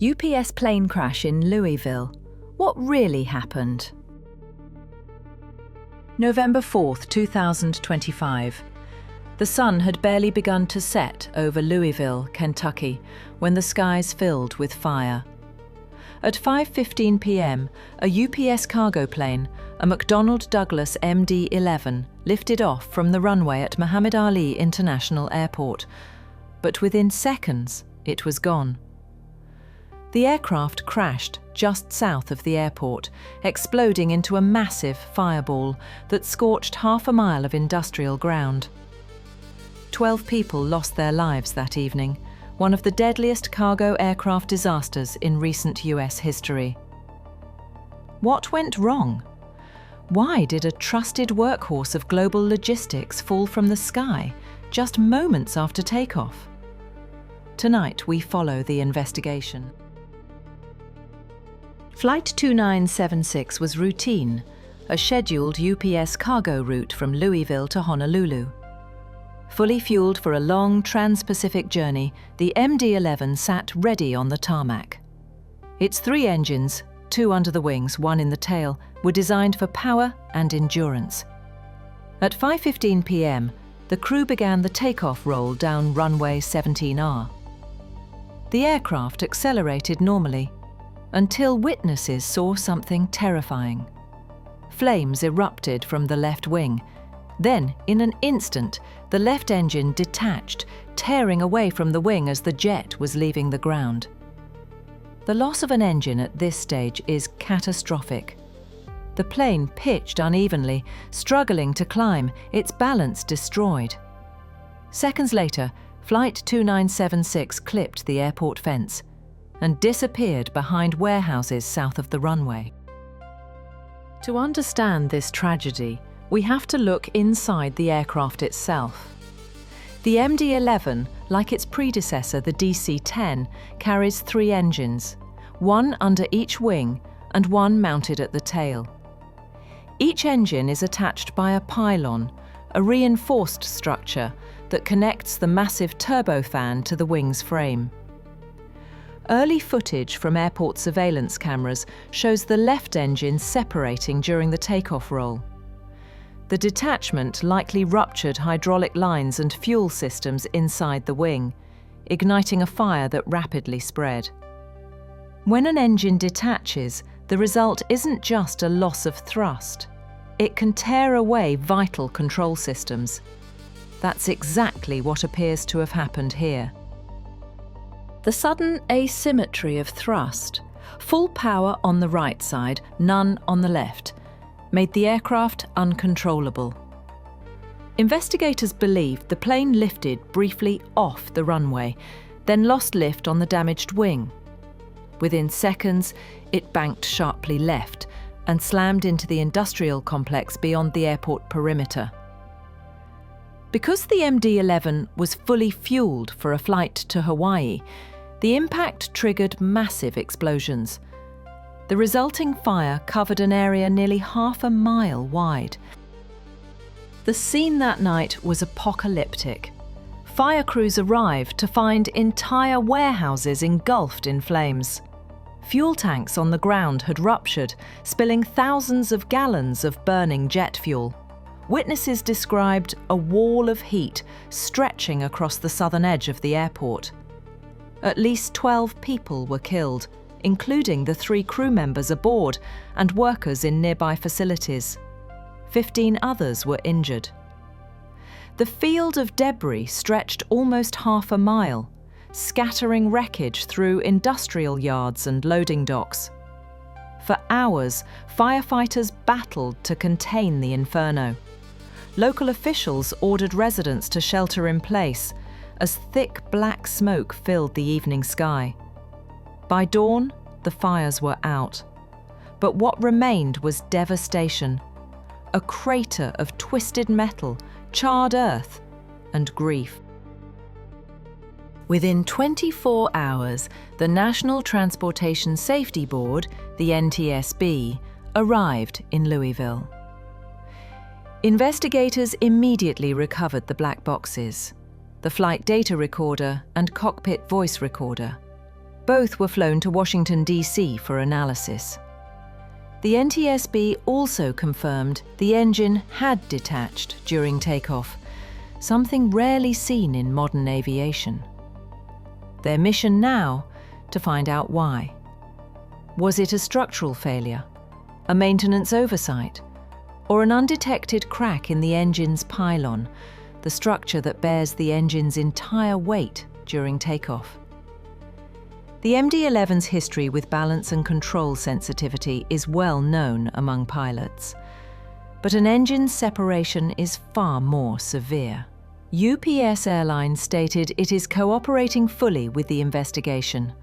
UPS plane crash in Louisville. What really happened? November 4th, 2025. The sun had barely begun to set over Louisville, Kentucky, when the skies filled with fire. At 5:15 p.m., a UPS cargo plane, a McDonnell Douglas MD-11, lifted off from the runway at Muhammad Ali International Airport, but within seconds, it was gone. The aircraft crashed just south of the airport, exploding into a massive fireball that scorched half a mile of industrial ground. 12 people lost their lives that evening, one of the deadliest cargo aircraft disasters in recent US history. What went wrong? Why did a trusted workhorse of global logistics fall from the sky just moments after takeoff? Tonight we follow the investigation. Flight 2976 was routine, a scheduled UPS cargo route from Louisville to Honolulu. Fully fueled for a long trans-Pacific journey, the MD-11 sat ready on the tarmac. Its 3 engines, 2 under the wings, 1 in the tail, were designed for power and endurance. At 5:15 p.m., the crew began the takeoff roll down runway 17R. The aircraft accelerated normally, until witnesses saw something terrifying. Flames erupted from the left wing. Then, in an instant, the left engine detached, tearing away from the wing as the jet was leaving the ground. The loss of an engine at this stage is catastrophic. The plane pitched unevenly, struggling to climb, its balance destroyed. Seconds later, Flight 2976 clipped the airport fence and disappeared behind warehouses south of the runway. To understand this tragedy, we have to look inside the aircraft itself. The MD-11, like its predecessor, the DC-10, carries 3 engines, 1 under each wing and 1 mounted at the tail. Each engine is attached by a pylon, a reinforced structure that connects the massive turbofan to the wing's frame. Early footage from airport surveillance cameras shows the left engine separating during the takeoff roll. The detachment likely ruptured hydraulic lines and fuel systems inside the wing, igniting a fire that rapidly spread. When an engine detaches, the result isn't just a loss of thrust. It can tear away vital control systems. That's exactly what appears to have happened here. The sudden asymmetry of thrust, full power on the right side, none on the left, made the aircraft uncontrollable. Investigators believed the plane lifted briefly off the runway, then lost lift on the damaged wing. Within seconds, it banked sharply left and slammed into the industrial complex beyond the airport perimeter. Because the MD-11 was fully fueled for a flight to Hawaii, the impact triggered massive explosions. The resulting fire covered an area nearly half a mile wide. The scene that night was apocalyptic. Fire crews arrived to find entire warehouses engulfed in flames. Fuel tanks on the ground had ruptured, spilling thousands of gallons of burning jet fuel. Witnesses described a wall of heat stretching across the southern edge of the airport. At least 12 people were killed, including the 3 crew members aboard and workers in nearby facilities. 15 others were injured. The field of debris stretched almost half a mile, scattering wreckage through industrial yards and loading docks. For hours, firefighters battled to contain the inferno. Local officials ordered residents to shelter in place as thick black smoke filled the evening sky. By dawn, the fires were out. But what remained was devastation, a crater of twisted metal, charred earth, and grief. Within 24 hours, the National Transportation Safety Board, the NTSB, arrived in Louisville. Investigators immediately recovered the black boxes. the flight data recorder and cockpit voice recorder. Both were flown to Washington, D.C. for analysis. The NTSB also confirmed the engine had detached during takeoff, something rarely seen in modern aviation. Their mission now, to find out why. Was it a structural failure, a maintenance oversight, or an undetected crack in the engine's pylon, the structure that bears the engine's entire weight during takeoff? The MD-11's history with balance and control sensitivity is well known among pilots, but an engine separation is far more severe. UPS Airlines stated it is cooperating fully with the investigation,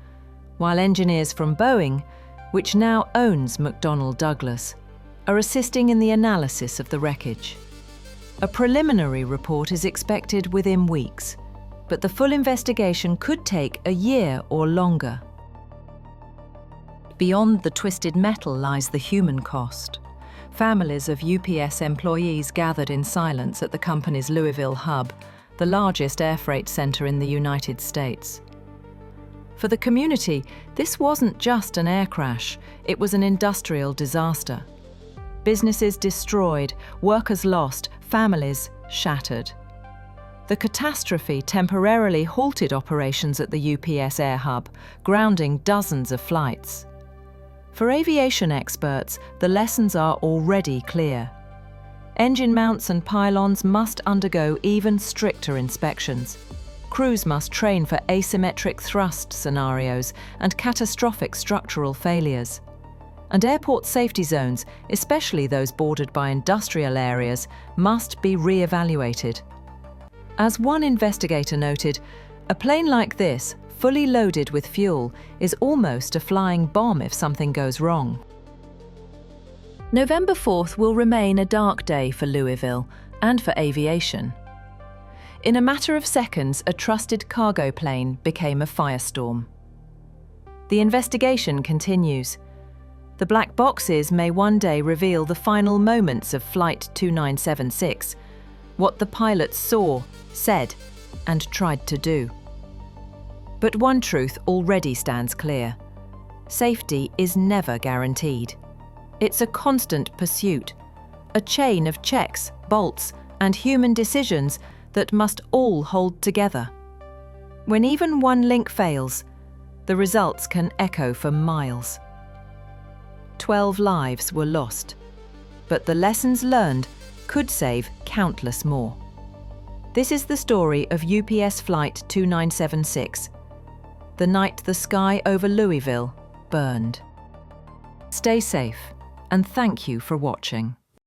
while engineers from Boeing, which now owns McDonnell Douglas, are assisting in the analysis of the wreckage. A preliminary report is expected within weeks, but the full investigation could take a year or longer. Beyond the twisted metal lies the human cost. Families of UPS employees gathered in silence at the company's Louisville hub, the largest air freight center in the United States. For the community, this wasn't just an air crash, it was an industrial disaster. Businesses destroyed, workers lost, families shattered. The catastrophe temporarily halted operations at the UPS Air Hub, grounding dozens of flights. For aviation experts, the lessons are already clear. Engine mounts and pylons must undergo even stricter inspections. Crews must train for asymmetric thrust scenarios and catastrophic structural failures. And airport safety zones, especially those bordered by industrial areas, must be re-evaluated. As one investigator noted, a plane like this, fully loaded with fuel, is almost a flying bomb if something goes wrong. November 4th will remain a dark day for Louisville and for aviation. In a matter of seconds, a trusted cargo plane became a firestorm. The investigation continues. The black boxes may one day reveal the final moments of Flight 2976, what the pilots saw, said, and tried to do. But one truth already stands clear. Safety is never guaranteed. It's a constant pursuit, a chain of checks, bolts, and human decisions that must all hold together. When even one link fails, the results can echo for miles. 12 lives were lost, but the lessons learned could save countless more. This is the story of UPS Flight 2976, the night the sky over Louisville burned. Stay safe, and thank you for watching.